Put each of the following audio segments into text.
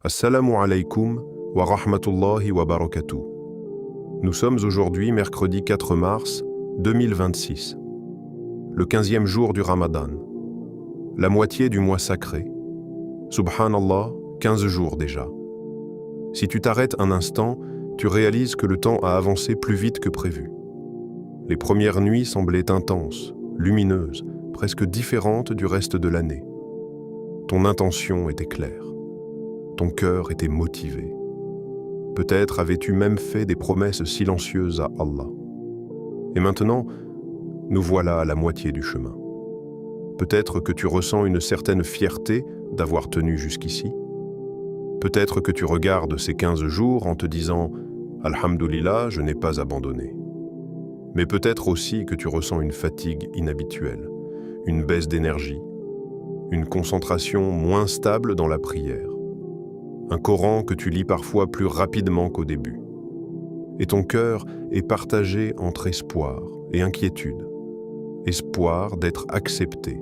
Assalamu alaikum wa rahmatullahi wa barakatuh. Nous sommes aujourd'hui mercredi 4 mars 2026, le 15e jour du Ramadan, la moitié du mois sacré. Subhanallah, 15 jours déjà. Si tu t'arrêtes un instant, tu réalises que le temps a avancé plus vite que prévu. Les premières nuits semblaient intenses, lumineuses, presque différentes du reste de l'année. Ton intention était claire. Ton cœur était motivé. Peut-être avais-tu même fait des promesses silencieuses à Allah. Et maintenant, nous voilà à la moitié du chemin. Peut-être que tu ressens une certaine fierté d'avoir tenu jusqu'ici. Peut-être que tu regardes ces 15 jours en te disant « Alhamdulillah, je n'ai pas abandonné ». Mais peut-être aussi que tu ressens une fatigue inhabituelle, une baisse d'énergie, une concentration moins stable dans la prière. Un Coran que tu lis parfois plus rapidement qu'au début. Et ton cœur est partagé entre espoir et inquiétude. Espoir d'être accepté.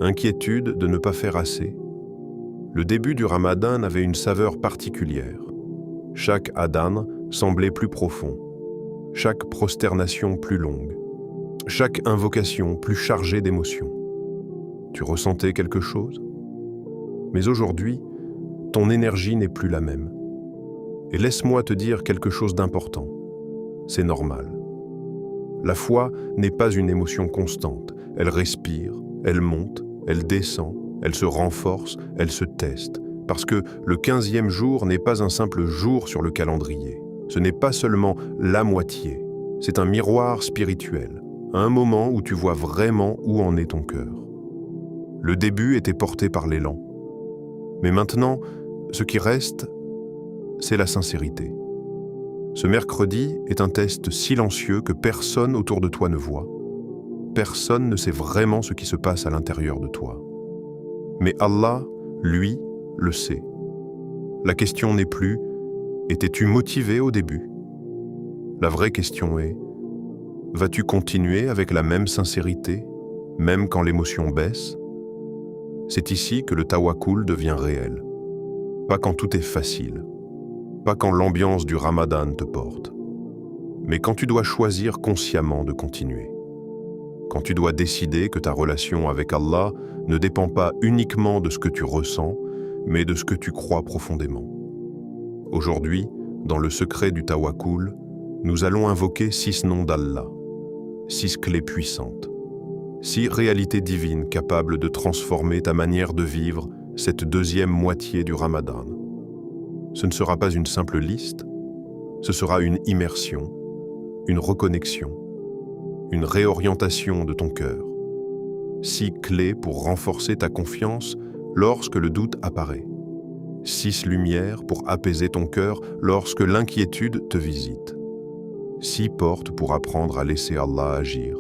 Inquiétude de ne pas faire assez. Le début du Ramadan avait une saveur particulière. Chaque adhan semblait plus profond. Chaque prosternation plus longue. Chaque invocation plus chargée d'émotions. Tu ressentais quelque chose? Mais aujourd'hui, ton énergie n'est plus la même. Et laisse-moi te dire quelque chose d'important. C'est normal. La foi n'est pas une émotion constante. Elle respire, elle monte, elle descend, elle se renforce, elle se teste. Parce que le 15e jour n'est pas un simple jour sur le calendrier. Ce n'est pas seulement la moitié. C'est un miroir spirituel. Un moment où tu vois vraiment où en est ton cœur. Le début était porté par l'élan. Mais maintenant, ce qui reste, c'est la sincérité. Ce mercredi est un test silencieux que personne autour de toi ne voit. Personne ne sait vraiment ce qui se passe à l'intérieur de toi. Mais Allah, lui, le sait. La question n'est plus « Étais-tu motivé au début ?» La vraie question est « Vas-tu continuer avec la même sincérité, même quand l'émotion baisse ?» C'est ici que le tawakkul devient réel. Pas quand tout est facile, pas quand l'ambiance du Ramadan te porte, mais quand tu dois choisir consciemment de continuer. Quand tu dois décider que ta relation avec Allah ne dépend pas uniquement de ce que tu ressens, mais de ce que tu crois profondément. Aujourd'hui, dans le secret du tawakkul, nous allons invoquer 6 noms d'Allah, 6 clés puissantes, 6 réalités divines capables de transformer ta manière de vivre cette deuxième moitié du Ramadan. Ce ne sera pas une simple liste, ce sera une immersion, une reconnexion, une réorientation de ton cœur. 6 clés pour renforcer ta confiance lorsque le doute apparaît. 6 lumières pour apaiser ton cœur lorsque l'inquiétude te visite. 6 portes pour apprendre à laisser Allah agir,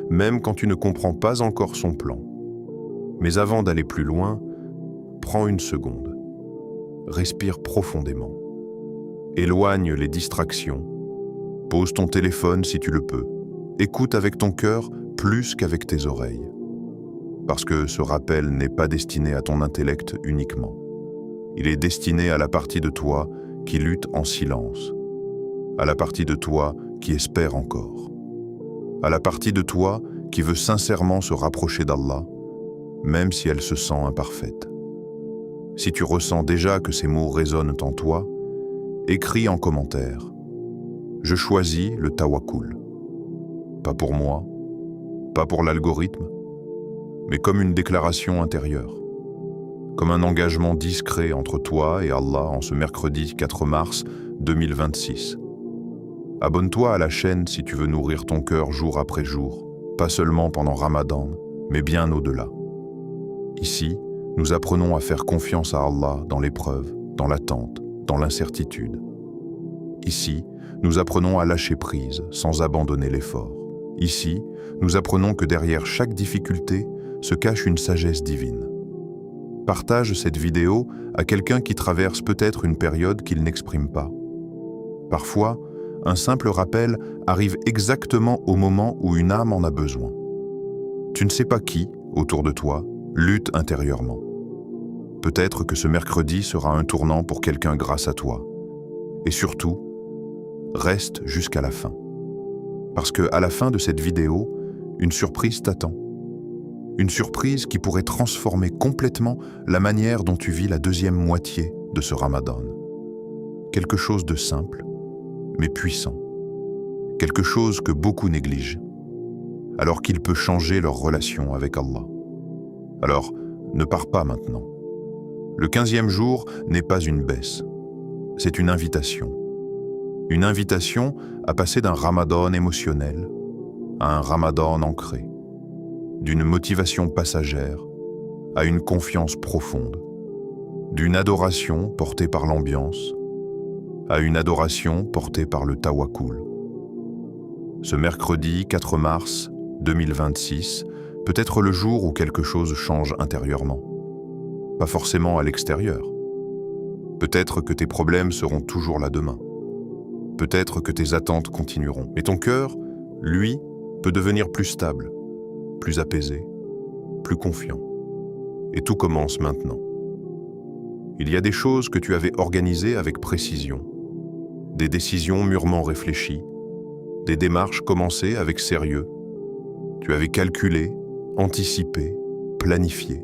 même quand tu ne comprends pas encore son plan. Mais avant d'aller plus loin, prends une seconde. Respire profondément. Éloigne les distractions. Pose ton téléphone si tu le peux. Écoute avec ton cœur plus qu'avec tes oreilles. Parce que ce rappel n'est pas destiné à ton intellect uniquement. Il est destiné à la partie de toi qui lutte en silence. À la partie de toi qui espère encore. À la partie de toi qui veut sincèrement se rapprocher d'Allah, même si elle se sent imparfaite. Si tu ressens déjà que ces mots résonnent en toi, écris en commentaire « Je choisis le tawakkul ». Pas pour moi, pas pour l'algorithme, mais comme une déclaration intérieure. Comme un engagement discret entre toi et Allah en ce mercredi 4 mars 2026. Abonne-toi à la chaîne si tu veux nourrir ton cœur jour après jour, pas seulement pendant Ramadan, mais bien au-delà. Ici, nous apprenons à faire confiance à Allah dans l'épreuve, dans l'attente, dans l'incertitude. Ici, nous apprenons à lâcher prise sans abandonner l'effort. Ici, nous apprenons que derrière chaque difficulté se cache une sagesse divine. Partage cette vidéo à quelqu'un qui traverse peut-être une période qu'il n'exprime pas. Parfois, un simple rappel arrive exactement au moment où une âme en a besoin. Tu ne sais pas qui, autour de toi, lutte intérieurement. Peut-être que ce mercredi sera un tournant pour quelqu'un grâce à toi. Et surtout, reste jusqu'à la fin. Parce qu'à la fin de cette vidéo, une surprise t'attend. Une surprise qui pourrait transformer complètement la manière dont tu vis la deuxième moitié de ce Ramadan. Quelque chose de simple, mais puissant. Quelque chose que beaucoup négligent, alors qu'il peut changer leur relation avec Allah. Alors, ne pars pas maintenant. Le 15e jour n'est pas une baisse, c'est une invitation. Une invitation à passer d'un Ramadan émotionnel à un Ramadan ancré, d'une motivation passagère à une confiance profonde, d'une adoration portée par l'ambiance à une adoration portée par le tawakkul. Ce mercredi 4 mars 2026 peut être le jour où quelque chose change intérieurement. Pas forcément à l'extérieur. Peut-être que tes problèmes seront toujours là demain. Peut-être que tes attentes continueront. Mais ton cœur, lui, peut devenir plus stable, plus apaisé, plus confiant. Et tout commence maintenant. Il y a des choses que tu avais organisées avec précision, des décisions mûrement réfléchies, des démarches commencées avec sérieux. Tu avais calculé, anticipé, planifié.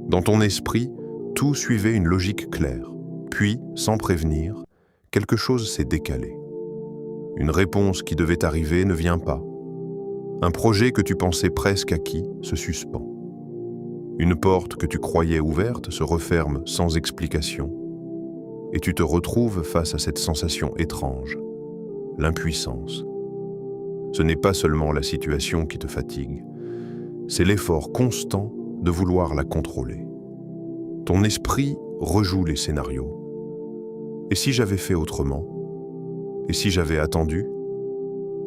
Dans ton esprit, tout suivait une logique claire. Puis, sans prévenir, quelque chose s'est décalé. Une réponse qui devait arriver ne vient pas. Un projet que tu pensais presque acquis se suspend. Une porte que tu croyais ouverte se referme sans explication. Et tu te retrouves face à cette sensation étrange, l'impuissance. Ce n'est pas seulement la situation qui te fatigue, c'est l'effort constant de vouloir la contrôler. Ton esprit rejoue les scénarios. Et si j'avais fait autrement? Et si j'avais attendu?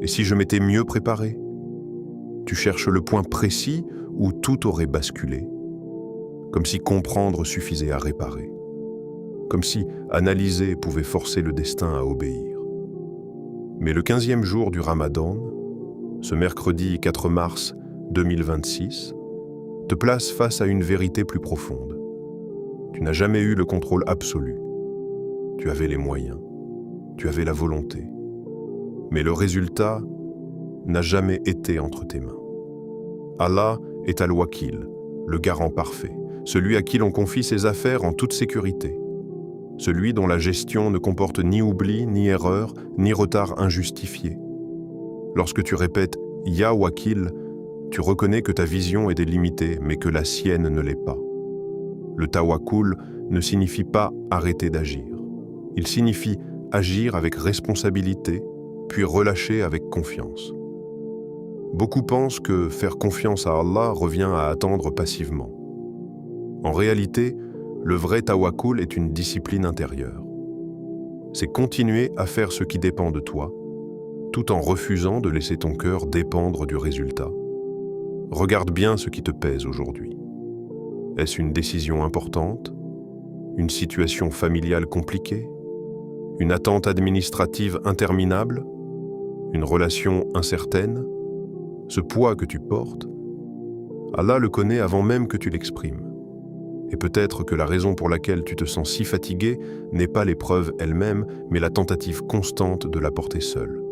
Et si je m'étais mieux préparé? Tu cherches le point précis où tout aurait basculé, comme si comprendre suffisait à réparer, comme si analyser pouvait forcer le destin à obéir. Mais le 15e jour du Ramadan, ce mercredi 4 mars 2026, te place face à une vérité plus profonde. Tu n'as jamais eu le contrôle absolu. Tu avais les moyens, tu avais la volonté. Mais le résultat n'a jamais été entre tes mains. Allah est Al-Wakil, le garant parfait, celui à qui l'on confie ses affaires en toute sécurité, celui dont la gestion ne comporte ni oubli, ni erreur, ni retard injustifié. Lorsque tu répètes « Ya Wakil », tu reconnais que ta vision est délimitée, mais que la sienne ne l'est pas. Le tawakkul ne signifie pas arrêter d'agir. Il signifie agir avec responsabilité, puis relâcher avec confiance. Beaucoup pensent que faire confiance à Allah revient à attendre passivement. En réalité, le vrai tawakkul est une discipline intérieure. C'est continuer à faire ce qui dépend de toi, tout en refusant de laisser ton cœur dépendre du résultat. Regarde bien ce qui te pèse aujourd'hui. Est-ce une décision importante? Une situation familiale compliquée? Une attente administrative interminable? Une relation incertaine? Ce poids que tu portes, Allah le connaît avant même que tu l'exprimes. Et peut-être que la raison pour laquelle tu te sens si fatigué n'est pas l'épreuve elle-même, mais la tentative constante de la porter seule.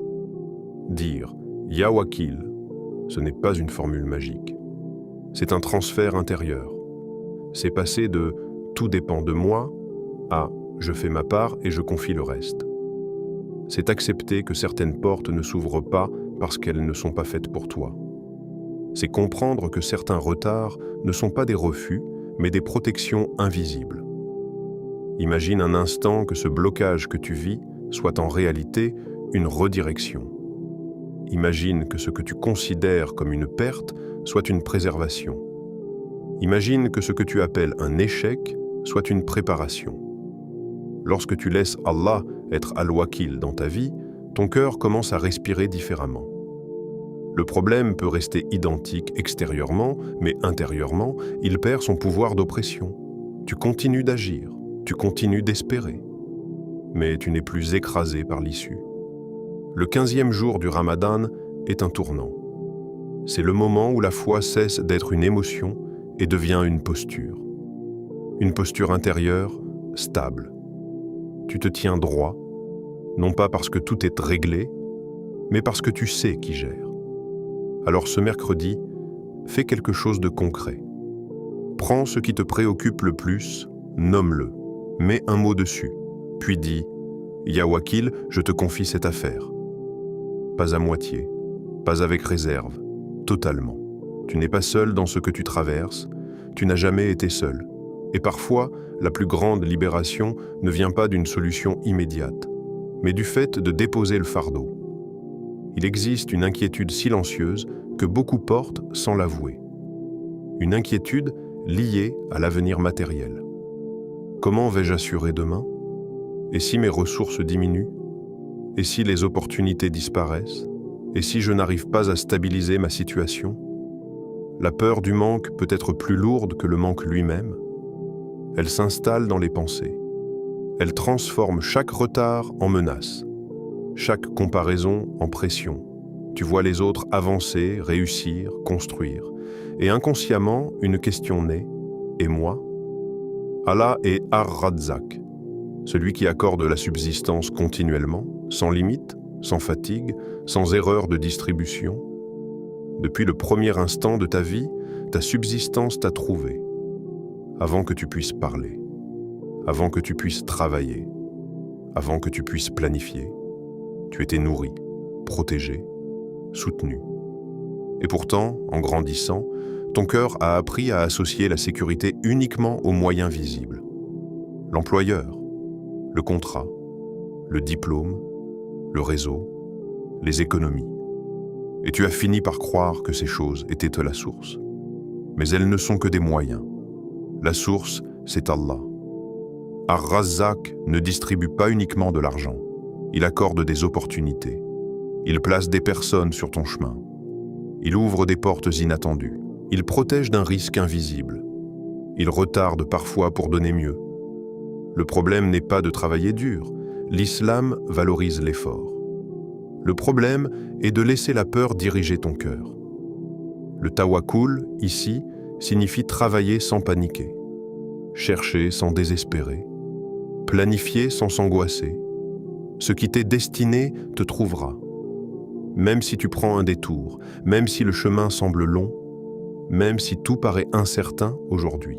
Dire « Ya Wakil », ce n'est pas une formule magique. C'est un transfert intérieur. C'est passer de « tout dépend de moi » à « je fais ma part et je confie le reste ». C'est accepter que certaines portes ne s'ouvrent pas parce qu'elles ne sont pas faites pour toi. C'est comprendre que certains retards ne sont pas des refus, mais des protections invisibles. Imagine un instant que ce blocage que tu vis soit en réalité une redirection. Imagine que ce que tu considères comme une perte soit une préservation. Imagine que ce que tu appelles un échec soit une préparation. Lorsque tu laisses Allah être Al-Wakil dans ta vie, ton cœur commence à respirer différemment. Le problème peut rester identique extérieurement, mais intérieurement, il perd son pouvoir d'oppression. Tu continues d'agir, tu continues d'espérer, mais tu n'es plus écrasé par l'issue. Le 15e jour du Ramadan est un tournant. C'est le moment où la foi cesse d'être une émotion et devient une posture. Une posture intérieure stable. Tu te tiens droit, non pas parce que tout est réglé, mais parce que tu sais qui gère. Alors ce mercredi, fais quelque chose de concret. Prends ce qui te préoccupe le plus, nomme-le, mets un mot dessus, puis dis « Ya Wakil, je te confie cette affaire ». Pas à moitié, pas avec réserve, totalement. Tu n'es pas seul dans ce que tu traverses, tu n'as jamais été seul. Et parfois, la plus grande libération ne vient pas d'une solution immédiate, mais du fait de déposer le fardeau. Il existe une inquiétude silencieuse que beaucoup portent sans l'avouer. Une inquiétude liée à l'avenir matériel. Comment vais-je assurer demain? Et si mes ressources diminuent? Et si les opportunités disparaissent? Et si je n'arrive pas à stabiliser ma situation? La peur du manque peut être plus lourde que le manque lui-même. Elle s'installe dans les pensées. Elle transforme chaque retard en menace, chaque comparaison en pression. Tu vois les autres avancer, réussir, construire. Et inconsciemment, une question naît. Et moi? Allah est Ar-Razzaq, celui qui accorde la subsistance continuellement, sans limite, sans fatigue, sans erreur de distribution. Depuis le premier instant de ta vie, ta subsistance t'a trouvé. Avant que tu puisses parler, avant que tu puisses travailler, avant que tu puisses planifier, tu étais nourri, protégé, soutenu. Et pourtant, en grandissant, ton cœur a appris à associer la sécurité uniquement aux moyens visibles. L'employeur, le contrat, le diplôme, le réseau, les économies. Et tu as fini par croire que ces choses étaient la source. Mais elles ne sont que des moyens. La source, c'est Allah. Ar-Razzaq ne distribue pas uniquement de l'argent. Il accorde des opportunités. Il place des personnes sur ton chemin. Il ouvre des portes inattendues. Il protège d'un risque invisible. Il retarde parfois pour donner mieux. Le problème n'est pas de travailler dur. L'islam valorise l'effort. Le problème est de laisser la peur diriger ton cœur. Le tawakkul, ici, signifie travailler sans paniquer, chercher sans désespérer, planifier sans s'angoisser. Ce qui t'est destiné te trouvera. Même si tu prends un détour, même si le chemin semble long, même si tout paraît incertain aujourd'hui.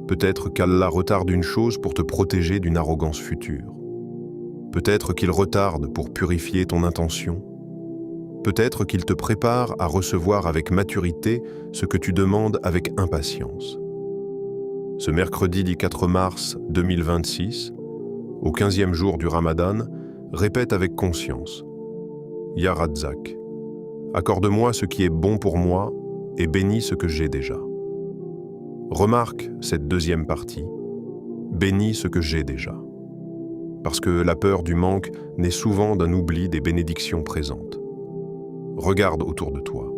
Peut-être qu'Allah retarde une chose pour te protéger d'une arrogance future. Peut-être qu'il retarde pour purifier ton intention. Peut-être qu'il te prépare à recevoir avec maturité ce que tu demandes avec impatience. Ce mercredi 4 mars 2026, au 15e jour du Ramadan, répète avec conscience « Ya Razzaq, accorde-moi ce qui est bon pour moi et bénis ce que j'ai déjà. » Remarque cette deuxième partie « Bénis ce que j'ai déjà » parce que la peur du manque naît souvent d'un oubli des bénédictions présentes. Regarde autour de toi.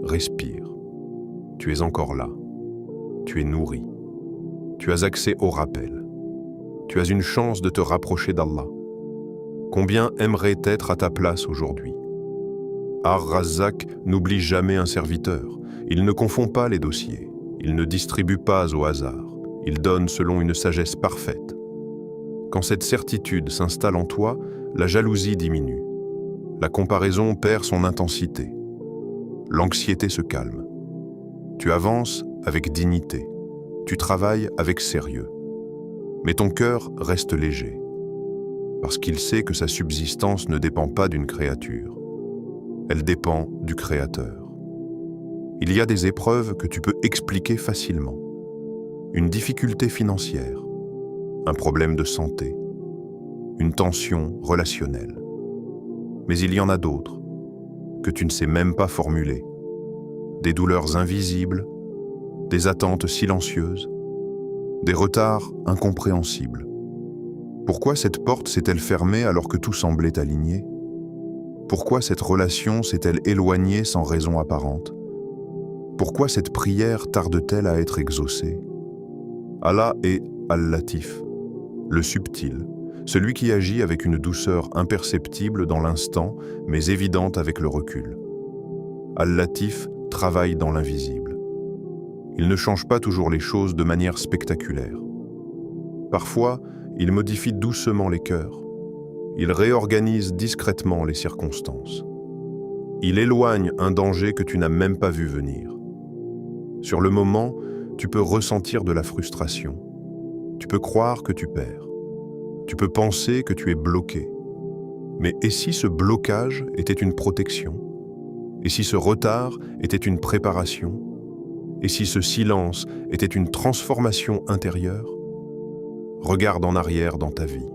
Respire. Tu es encore là. Tu es nourri. Tu as accès au rappel. Tu as une chance de te rapprocher d'Allah. Combien aimerait être à ta place aujourd'hui? Ar-Razzaq n'oublie jamais un serviteur. Il ne confond pas les dossiers. Il ne distribue pas au hasard. Il donne selon une sagesse parfaite. Quand cette certitude s'installe en toi, la jalousie diminue. La comparaison perd son intensité. L'anxiété se calme. Tu avances avec dignité. Tu travailles avec sérieux. Mais ton cœur reste léger, parce qu'il sait que sa subsistance ne dépend pas d'une créature. Elle dépend du Créateur. Il y a des épreuves que tu peux expliquer facilement. Une difficulté financière, un problème de santé, une tension relationnelle. Mais il y en a d'autres que tu ne sais même pas formuler. Des douleurs invisibles, des attentes silencieuses, des retards incompréhensibles. Pourquoi cette porte s'est-elle fermée alors que tout semblait aligné? Pourquoi cette relation s'est-elle éloignée sans raison apparente? Pourquoi cette prière tarde-t-elle à être exaucée? Allah est Al-Latif, le subtil, celui qui agit avec une douceur imperceptible dans l'instant, mais évidente avec le recul. Al-Latif travaille dans l'invisible. Il ne change pas toujours les choses de manière spectaculaire. Parfois, il modifie doucement les cœurs. Il réorganise discrètement les circonstances. Il éloigne un danger que tu n'as même pas vu venir. Sur le moment, tu peux ressentir de la frustration. Tu peux croire que tu perds. Tu peux penser que tu es bloqué. Mais et si ce blocage était une protection? Et si ce retard était une préparation? Et si ce silence était une transformation intérieure? Regarde en arrière dans ta vie.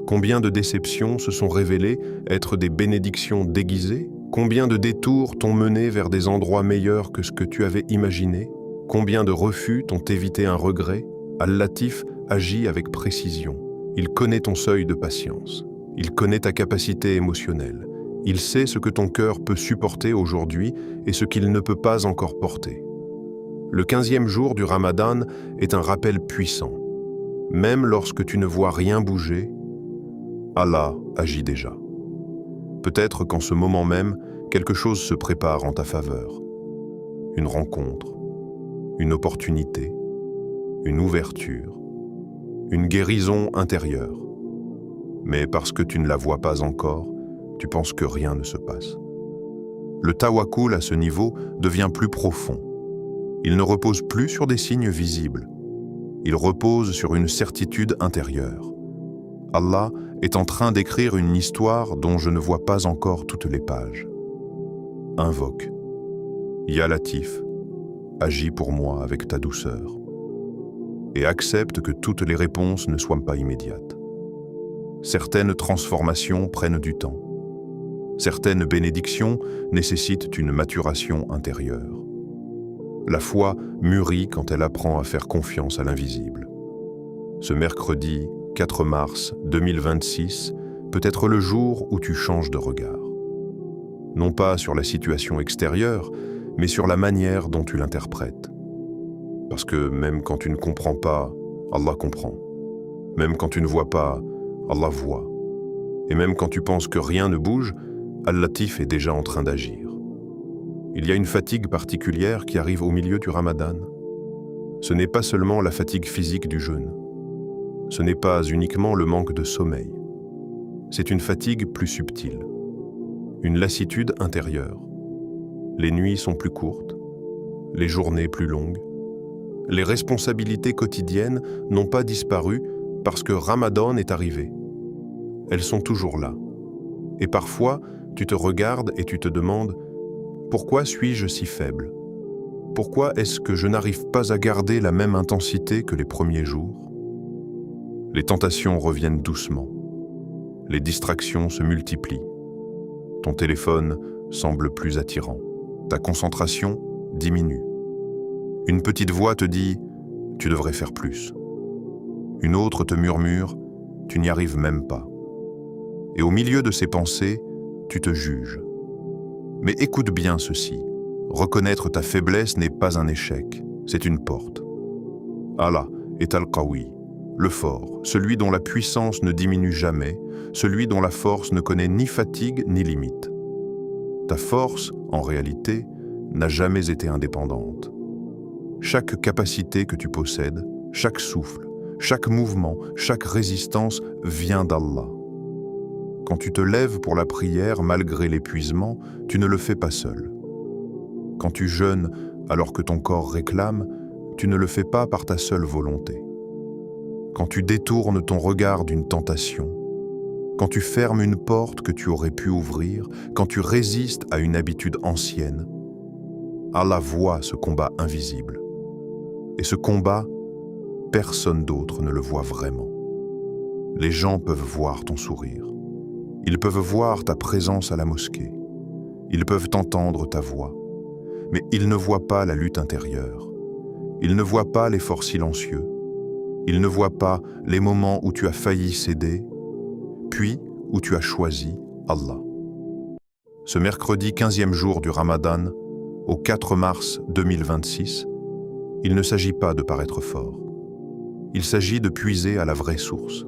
Combien de déceptions se sont révélées être des bénédictions déguisées? Combien de détours t'ont mené vers des endroits meilleurs que ce que tu avais imaginé? Combien de refus t'ont évité un regret? Al-Latif agit avec précision. Il connaît ton seuil de patience. Il connaît ta capacité émotionnelle. Il sait ce que ton cœur peut supporter aujourd'hui et ce qu'il ne peut pas encore porter. Le 15e jour du Ramadan est un rappel puissant. Même lorsque tu ne vois rien bouger, Allah agit déjà. Peut-être qu'en ce moment même, quelque chose se prépare en ta faveur. Une rencontre, une opportunité, une ouverture, une guérison intérieure. Mais parce que tu ne la vois pas encore, tu penses que rien ne se passe. Le tawakkul à ce niveau devient plus profond. Il ne repose plus sur des signes visibles. Il repose sur une certitude intérieure. Allah est en train d'écrire une histoire dont je ne vois pas encore toutes les pages. Invoque. Ya Latif, agis pour moi avec ta douceur. Et accepte que toutes les réponses ne soient pas immédiates. Certaines transformations prennent du temps. Certaines bénédictions nécessitent une maturation intérieure. La foi mûrit quand elle apprend à faire confiance à l'invisible. Ce mercredi 4 mars 2026 peut être le jour où tu changes de regard. Non pas sur la situation extérieure, mais sur la manière dont tu l'interprètes. Parce que même quand tu ne comprends pas, Allah comprend. Même quand tu ne vois pas, Allah voit. Et même quand tu penses que rien ne bouge, Al-Latif est déjà en train d'agir. Il y a une fatigue particulière qui arrive au milieu du Ramadan. Ce n'est pas seulement la fatigue physique du jeûne. Ce n'est pas uniquement le manque de sommeil. C'est une fatigue plus subtile. Une lassitude intérieure. Les nuits sont plus courtes, les journées plus longues. Les responsabilités quotidiennes n'ont pas disparu parce que Ramadan est arrivé. Elles sont toujours là. Et parfois, tu te regardes et tu te demandes « Pourquoi suis-je si faible? Pourquoi est-ce que je n'arrive pas à garder la même intensité que les premiers jours ?» Les tentations reviennent doucement. Les distractions se multiplient. Ton téléphone semble plus attirant. Ta concentration diminue. Une petite voix te dit « Tu devrais faire plus ». Une autre te murmure « Tu n'y arrives même pas ». Et au milieu de ces pensées, tu te juges. Mais écoute bien ceci. Reconnaître ta faiblesse n'est pas un échec, c'est une porte. Allah est Al-Qawi, le fort, celui dont la puissance ne diminue jamais, celui dont la force ne connaît ni fatigue ni limite. Ta force, en réalité, n'a jamais été indépendante. Chaque capacité que tu possèdes, chaque souffle, chaque mouvement, chaque résistance vient d'Allah. Quand tu te lèves pour la prière malgré l'épuisement, tu ne le fais pas seul. Quand tu jeûnes alors que ton corps réclame, tu ne le fais pas par ta seule volonté. Quand tu détournes ton regard d'une tentation, quand tu fermes une porte que tu aurais pu ouvrir, quand tu résistes à une habitude ancienne, Allah voit ce combat invisible. Et ce combat, personne d'autre ne le voit vraiment. Les gens peuvent voir ton sourire. Ils peuvent voir ta présence à la mosquée. Ils peuvent entendre ta voix. Mais ils ne voient pas la lutte intérieure. Ils ne voient pas l'effort silencieux. Ils ne voient pas les moments où tu as failli céder, puis où tu as choisi Allah. Ce mercredi 15e jour du Ramadan, au 4 mars 2026, il ne s'agit pas de paraître fort. Il s'agit de puiser à la vraie source.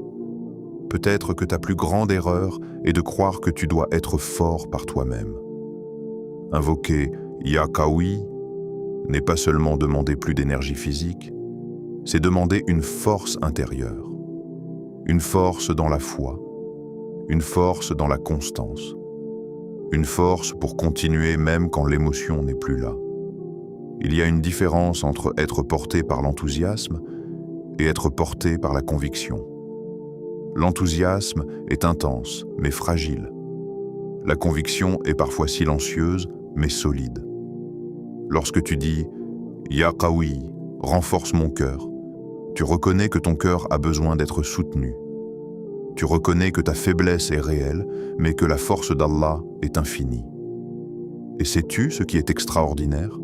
Peut-être que ta plus grande erreur est de croire que tu dois être fort par toi-même. Invoquer Ya Qawi, n'est pas seulement demander plus d'énergie physique, c'est demander une force intérieure, une force dans la foi, une force dans la constance, une force pour continuer même quand l'émotion n'est plus là. Il y a une différence entre être porté par l'enthousiasme et être porté par la conviction. L'enthousiasme est intense, mais fragile. La conviction est parfois silencieuse, mais solide. Lorsque tu dis « Ya Qawi, renforce mon cœur », tu reconnais que ton cœur a besoin d'être soutenu. Tu reconnais que ta faiblesse est réelle, mais que la force d'Allah est infinie. Et sais-tu ce qui est extraordinaire?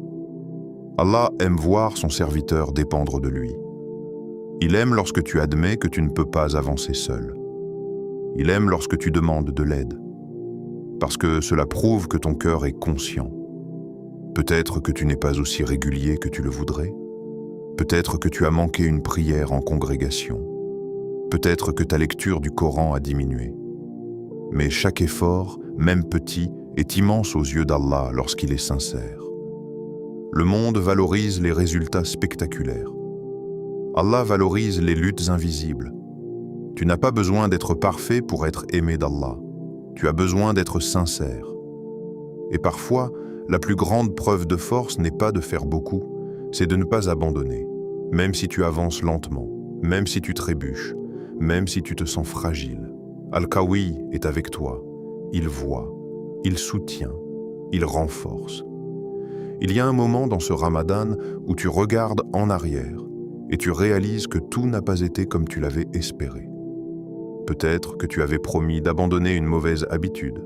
Allah aime voir son serviteur dépendre de lui. Il aime lorsque tu admets que tu ne peux pas avancer seul. Il aime lorsque tu demandes de l'aide. Parce que cela prouve que ton cœur est conscient. Peut-être que tu n'es pas aussi régulier que tu le voudrais. Peut-être que tu as manqué une prière en congrégation. Peut-être que ta lecture du Coran a diminué. Mais chaque effort, même petit, est immense aux yeux d'Allah lorsqu'il est sincère. Le monde valorise les résultats spectaculaires. Allah valorise les luttes invisibles. Tu n'as pas besoin d'être parfait pour être aimé d'Allah. Tu as besoin d'être sincère. Et parfois, la plus grande preuve de force n'est pas de faire beaucoup, c'est de ne pas abandonner, même si tu avances lentement, même si tu trébuches, même si tu te sens fragile. Al-Qawi est avec toi. Il voit, il soutient, il renforce. Il y a un moment dans ce Ramadan où tu regardes en arrière et tu réalises que tout n'a pas été comme tu l'avais espéré. Peut-être que tu avais promis d'abandonner une mauvaise habitude.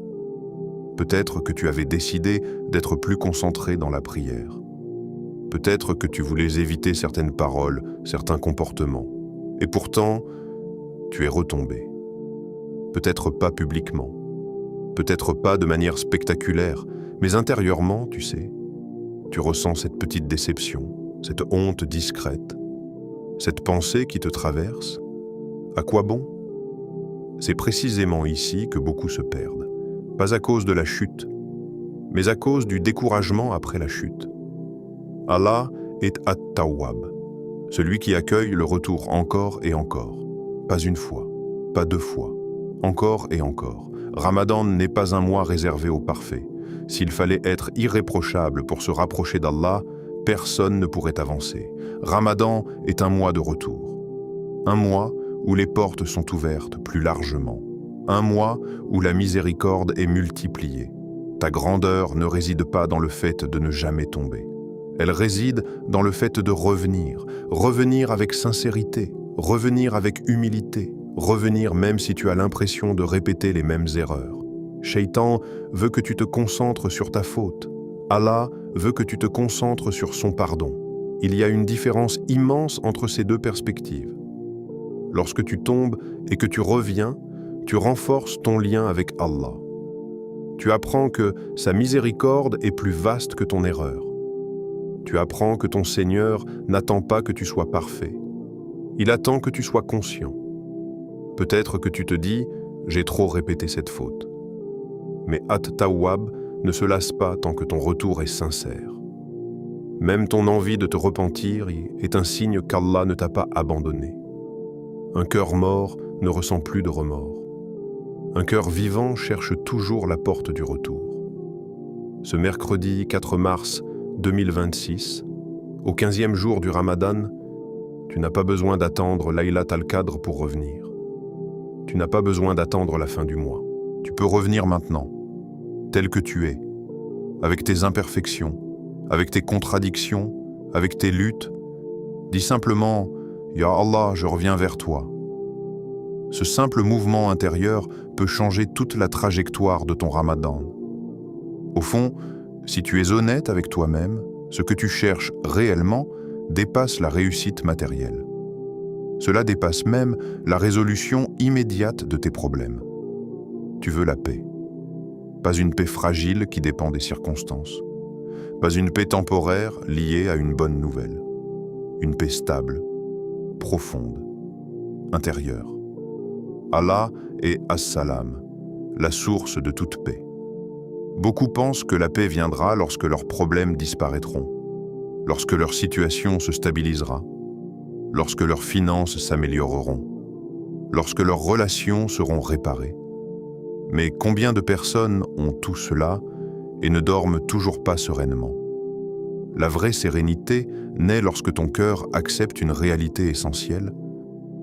Peut-être que tu avais décidé d'être plus concentré dans la prière. Peut-être que tu voulais éviter certaines paroles, certains comportements. Et pourtant, tu es retombé. Peut-être pas publiquement. Peut-être pas de manière spectaculaire, mais intérieurement, tu sais, tu ressens cette petite déception, cette honte discrète, cette pensée qui te traverse. À quoi bon? C'est précisément ici que beaucoup se perdent. Pas à cause de la chute, mais à cause du découragement après la chute. Allah est At-Tawwab, celui qui accueille le retour encore et encore. Pas une fois, pas deux fois, encore et encore. Ramadan n'est pas un mois réservé aux parfaits. S'il fallait être irréprochable pour se rapprocher d'Allah, personne ne pourrait avancer. Ramadan est un mois de retour. Un mois où les portes sont ouvertes plus largement. Un mois où la miséricorde est multipliée. Ta grandeur ne réside pas dans le fait de ne jamais tomber. Elle réside dans le fait de revenir, revenir avec sincérité, revenir avec humilité, revenir même si tu as l'impression de répéter les mêmes erreurs. Shaitan veut que tu te concentres sur ta faute. Allah veut que tu te concentres sur son pardon. Il y a une différence immense entre ces deux perspectives. Lorsque tu tombes et que tu reviens, tu renforces ton lien avec Allah. Tu apprends que sa miséricorde est plus vaste que ton erreur. Tu apprends que ton Seigneur n'attend pas que tu sois parfait. Il attend que tu sois conscient. Peut-être que tu te dis « j'ai trop répété cette faute ». Mais At-Tawwab ne se lasse pas tant que ton retour est sincère. Même ton envie de te repentir est un signe qu'Allah ne t'a pas abandonné. Un cœur mort ne ressent plus de remords. Un cœur vivant cherche toujours la porte du retour. Ce mercredi 4 mars 2026, au 15e jour du Ramadan, tu n'as pas besoin d'attendre Laylat al-Qadr pour revenir. Tu n'as pas besoin d'attendre la fin du mois. Tu peux revenir maintenant, tel que tu es, avec tes imperfections, avec tes contradictions, avec tes luttes. Dis simplement « Ya Allah, je reviens vers toi ». Ce simple mouvement intérieur peut changer toute la trajectoire de ton Ramadan. Au fond, si tu es honnête avec toi-même, ce que tu cherches réellement dépasse la réussite matérielle. Cela dépasse même la résolution immédiate de tes problèmes. Tu veux la paix. Pas une paix fragile qui dépend des circonstances. Pas une paix temporaire liée à une bonne nouvelle. Une paix stable, profonde, intérieure. Allah est As-Salam, la source de toute paix. Beaucoup pensent que la paix viendra lorsque leurs problèmes disparaîtront. lorsque leur situation se stabilisera, lorsque leurs finances s'amélioreront, lorsque leurs relations seront réparées. Mais combien de personnes ont tout cela et ne dorment toujours pas sereinement? La vraie sérénité naît lorsque ton cœur accepte une réalité essentielle.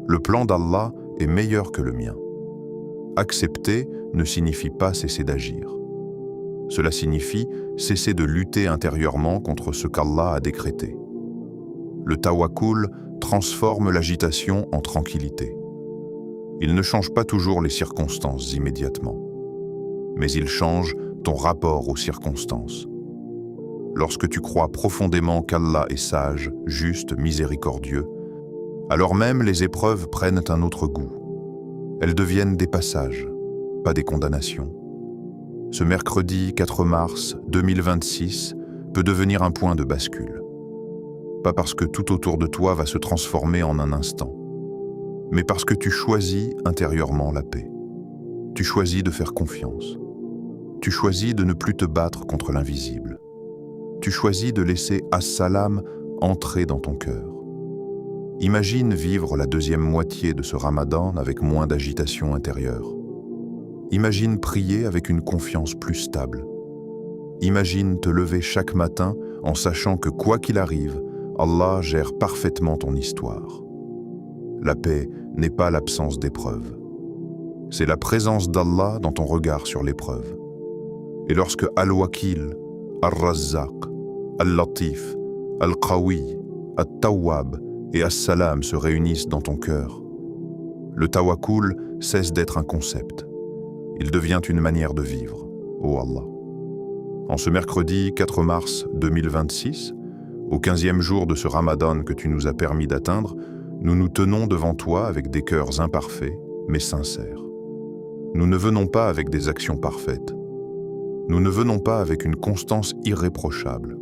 Le plan d'Allah est meilleur que le mien. Accepter ne signifie pas cesser d'agir. Cela signifie cesser de lutter intérieurement contre ce qu'Allah a décrété. Le tawakkul transforme l'agitation en tranquillité. Il ne change pas toujours les circonstances immédiatement, mais il change ton rapport aux circonstances. Lorsque tu crois profondément qu'Allah est sage, juste, miséricordieux, alors même les épreuves prennent un autre goût. Elles deviennent des passages, pas des condamnations. Ce mercredi 4 mars 2026 peut devenir un point de bascule. Pas parce que tout autour de toi va se transformer en un instant, mais parce que tu choisis intérieurement la paix. Tu choisis de faire confiance. Tu choisis de ne plus te battre contre l'invisible. Tu choisis de laisser As-Salam entrer dans ton cœur. Imagine vivre la deuxième moitié de ce Ramadan avec moins d'agitation intérieure. Imagine prier avec une confiance plus stable. Imagine te lever chaque matin en sachant que quoi qu'il arrive, Allah gère parfaitement ton histoire. La paix n'est pas l'absence d'épreuves. C'est la présence d'Allah dans ton regard sur l'épreuve. Et lorsque Al-Wakil, Al-Razzaq, Al-Latif, Al-Qawi, Al-Tawwab et As-Salam se réunissent dans ton cœur, le tawakkul cesse d'être un concept. Il devient une manière de vivre, ô Allah. En ce mercredi 4 mars 2026, au 15e jour de ce Ramadan que tu nous as permis d'atteindre, nous nous tenons devant toi avec des cœurs imparfaits, mais sincères. Nous ne venons pas avec des actions parfaites. Nous ne venons pas avec une constance irréprochable.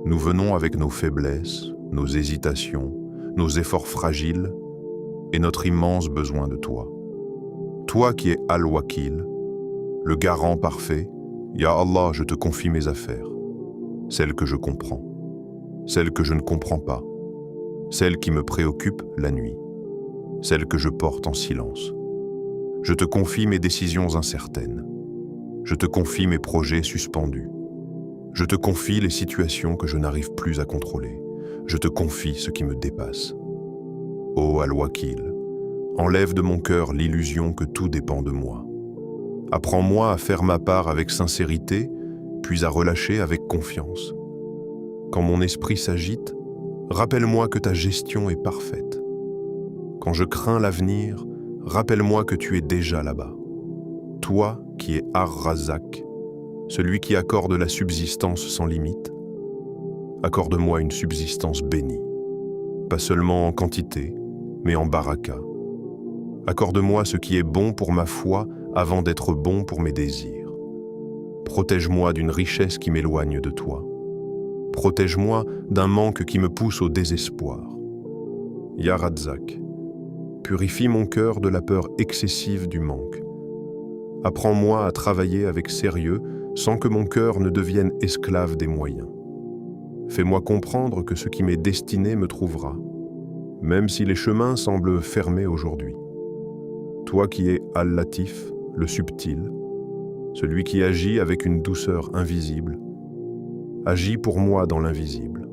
Nous venons avec nos faiblesses, nos hésitations, nos efforts fragiles et notre immense besoin de toi. Toi qui es Al-Wakil, le garant parfait, Ya Allah, je te confie mes affaires, celles que je comprends, celles que je ne comprends pas, celles qui me préoccupent la nuit, celles que je porte en silence. Je te confie mes décisions incertaines. Je te confie mes projets suspendus. Je te confie les situations que je n'arrive plus à contrôler. Je te confie ce qui me dépasse. Ô Al-Wakil, enlève de mon cœur l'illusion que tout dépend de moi. Apprends-moi à faire ma part avec sincérité, puis à relâcher avec confiance. Quand mon esprit s'agite, rappelle-moi que ta gestion est parfaite. Quand je crains l'avenir, rappelle-moi que tu es déjà là-bas. Toi qui es Ar-Razzaq, celui qui accorde la subsistance sans limite, accorde-moi une subsistance bénie, pas seulement en quantité, mais en baraka. Accorde-moi ce qui est bon pour ma foi avant d'être bon pour mes désirs. Protège-moi d'une richesse qui m'éloigne de toi. Protège-moi d'un manque qui me pousse au désespoir. Ya Razzaq, purifie mon cœur de la peur excessive du manque. Apprends-moi à travailler avec sérieux sans que mon cœur ne devienne esclave des moyens. Fais-moi comprendre que ce qui m'est destiné me trouvera, même si les chemins semblent fermés aujourd'hui. Toi qui es Al-Latif, le subtil, celui qui agit avec une douceur invisible, agis pour moi dans l'invisible,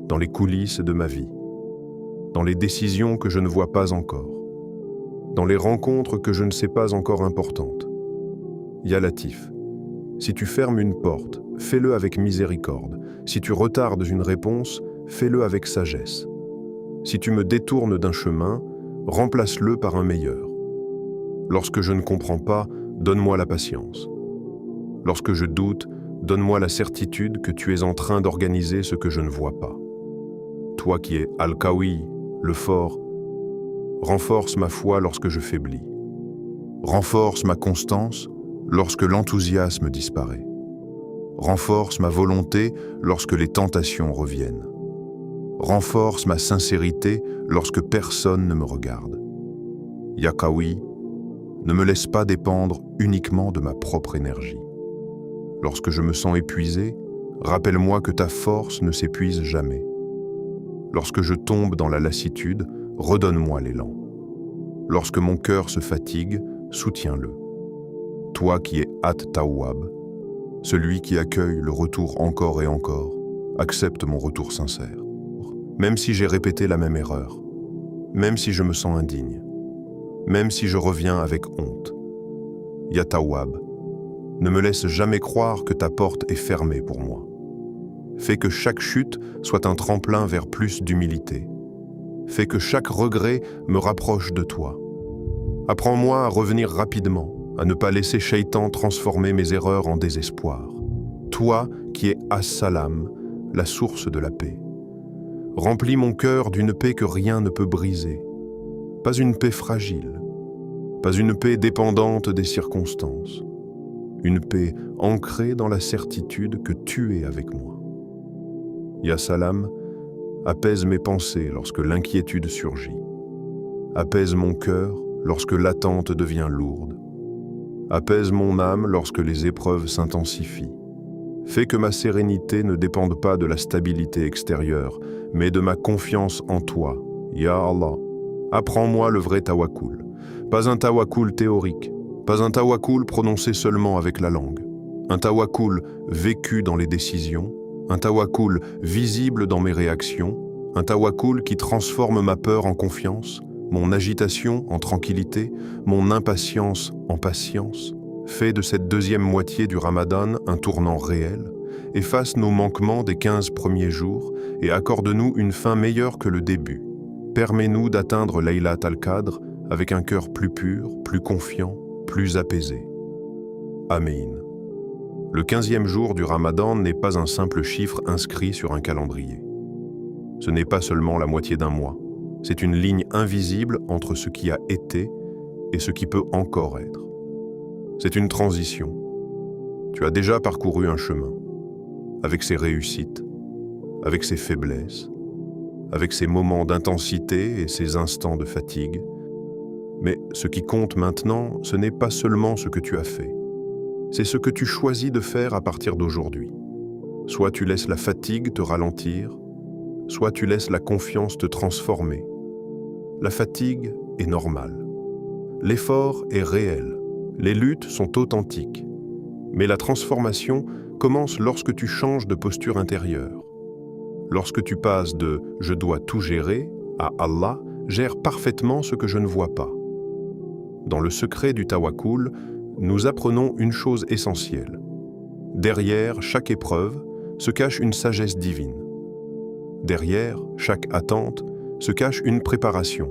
dans les coulisses de ma vie, dans les décisions que je ne vois pas encore, dans les rencontres que je ne sais pas encore importantes. Ya Latif, si tu fermes une porte, fais-le avec miséricorde. Si tu retardes une réponse, fais-le avec sagesse. Si tu me détournes d'un chemin, remplace-le par un meilleur. Lorsque je ne comprends pas, donne-moi la patience. Lorsque je doute, donne-moi la certitude que tu es en train d'organiser ce que je ne vois pas. Toi qui es Al-Qawi, le fort, renforce ma foi lorsque je faiblis. Renforce ma constance lorsque l'enthousiasme disparaît. Renforce ma volonté lorsque les tentations reviennent. Renforce ma sincérité lorsque personne ne me regarde. Ya Qawi, ne me laisse pas dépendre uniquement de ma propre énergie. Lorsque je me sens épuisé, Rappelle-moi que ta force ne s'épuise jamais. Lorsque je tombe dans la lassitude, redonne-moi l'élan. Lorsque mon cœur se fatigue, soutiens-le. Toi qui es At-Tawwab, celui qui accueille le retour encore et encore, accepte mon retour sincère. Même si j'ai répété la même erreur, même si je me sens indigne, même si je reviens avec honte. Ya Tawwab, ne me laisse jamais croire que ta porte est fermée pour moi. Fais que chaque chute soit un tremplin vers plus d'humilité. Fais que chaque regret me rapproche de toi. Apprends-moi à revenir rapidement, à ne pas laisser Shaitan transformer mes erreurs en désespoir. Toi qui es As-Salam, la source de la paix. Remplis mon cœur d'une paix que rien ne peut briser. Pas une paix fragile, pas une paix dépendante des circonstances. Une paix ancrée dans la certitude que tu es avec moi. Ya Salam, apaise mes pensées lorsque l'inquiétude surgit. Apaise mon cœur lorsque l'attente devient lourde. Apaise mon âme lorsque les épreuves s'intensifient. Fais que ma sérénité ne dépende pas de la stabilité extérieure, mais de ma confiance en toi. Ya Allah, apprends-moi le vrai tawakkul. Pas un tawakkul théorique, pas un tawakkul prononcé seulement avec la langue. Un tawakkul vécu dans les décisions, un tawakkul visible dans mes réactions, un tawakkul qui transforme ma peur en confiance, mon agitation en tranquillité, mon impatience en patience. Fais de cette deuxième moitié du Ramadan un tournant réel, efface nos manquements des 15 premiers jours et accorde-nous une fin meilleure que le début. Permets-nous d'atteindre Laylat al-Qadr avec un cœur plus pur, plus confiant, plus apaisé. Amen. Le 15e jour du Ramadan n'est pas un simple chiffre inscrit sur un calendrier. Ce n'est pas seulement la moitié d'un mois. C'est une ligne invisible entre ce qui a été et ce qui peut encore être. C'est une transition. Tu as déjà parcouru un chemin, avec ses réussites, avec ses faiblesses, avec ses moments d'intensité et ses instants de fatigue. Mais ce qui compte maintenant, ce n'est pas seulement ce que tu as fait. C'est ce que tu choisis de faire à partir d'aujourd'hui. Soit tu laisses la fatigue te ralentir, soit tu laisses la confiance te transformer. La fatigue est normale. L'effort est réel. Les luttes sont authentiques. Mais la transformation commence lorsque tu changes de posture intérieure. Lorsque tu passes de « je dois tout gérer » à « Allah gère parfaitement ce que je ne vois pas ». Dans le secret du tawakkul, nous apprenons une chose essentielle. Derrière chaque épreuve se cache une sagesse divine. Derrière chaque attente se cache une préparation.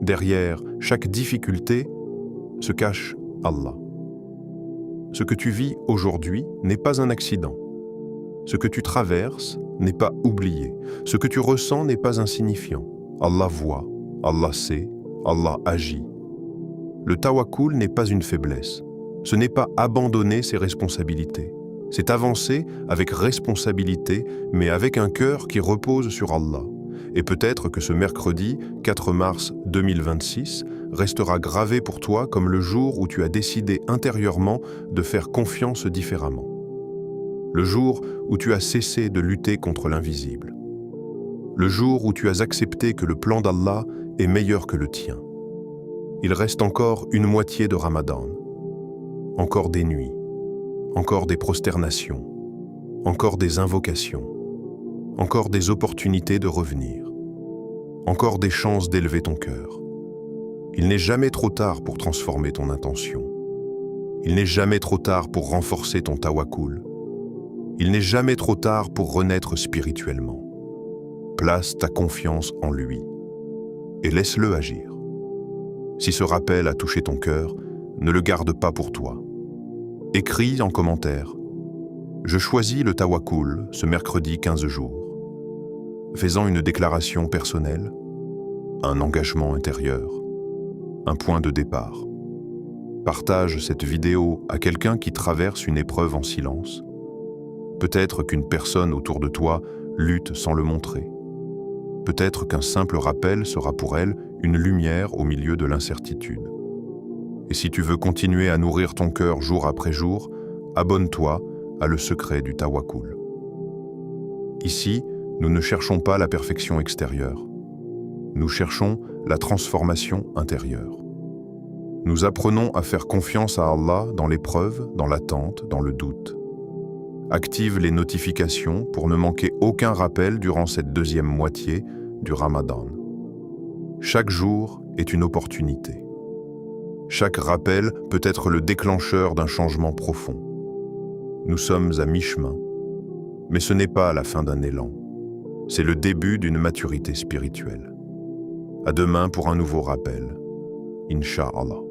Derrière chaque difficulté se cache Allah. Ce que tu vis aujourd'hui n'est pas un accident. Ce que tu traverses n'est pas oublié. Ce que tu ressens n'est pas insignifiant. Allah voit, Allah sait, Allah agit. Le tawakkul n'est pas une faiblesse. Ce n'est pas abandonner ses responsabilités. C'est avancer avec responsabilité, mais avec un cœur qui repose sur Allah. Et peut-être que ce mercredi, 4 mars 2026, restera gravé pour toi comme le jour où tu as décidé intérieurement de faire confiance différemment. Le jour où tu as cessé de lutter contre l'invisible. Le jour où tu as accepté que le plan d'Allah est meilleur que le tien. Il reste encore une moitié de Ramadan. Encore des nuits, encore des prosternations, encore des invocations, encore des opportunités de revenir, encore des chances d'élever ton cœur. Il n'est jamais trop tard pour transformer ton intention. Il n'est jamais trop tard pour renforcer ton tawakkul. Il n'est jamais trop tard pour renaître spirituellement. Place ta confiance en lui et laisse-le agir. Si ce rappel a touché ton cœur, ne le garde pas pour toi. Écris en commentaire « Je choisis le tawakkul ce mercredi 15 jours », faisant une déclaration personnelle, un engagement intérieur, un point de départ. Partage cette vidéo à quelqu'un qui traverse une épreuve en silence. Peut-être qu'une personne autour de toi lutte sans le montrer. Peut-être qu'un simple rappel sera pour elle une lumière au milieu de l'incertitude. Et si tu veux continuer à nourrir ton cœur jour après jour, abonne-toi à Le Secret du Tawakkul. Ici, nous ne cherchons pas la perfection extérieure. Nous cherchons la transformation intérieure. Nous apprenons à faire confiance à Allah dans l'épreuve, dans l'attente, dans le doute. Active les notifications pour ne manquer aucun rappel durant cette deuxième moitié du Ramadan. Chaque jour est une opportunité. Chaque rappel peut être le déclencheur d'un changement profond. Nous sommes à mi-chemin, mais ce n'est pas la fin d'un élan. C'est le début d'une maturité spirituelle. À demain pour un nouveau rappel. Inch'Allah.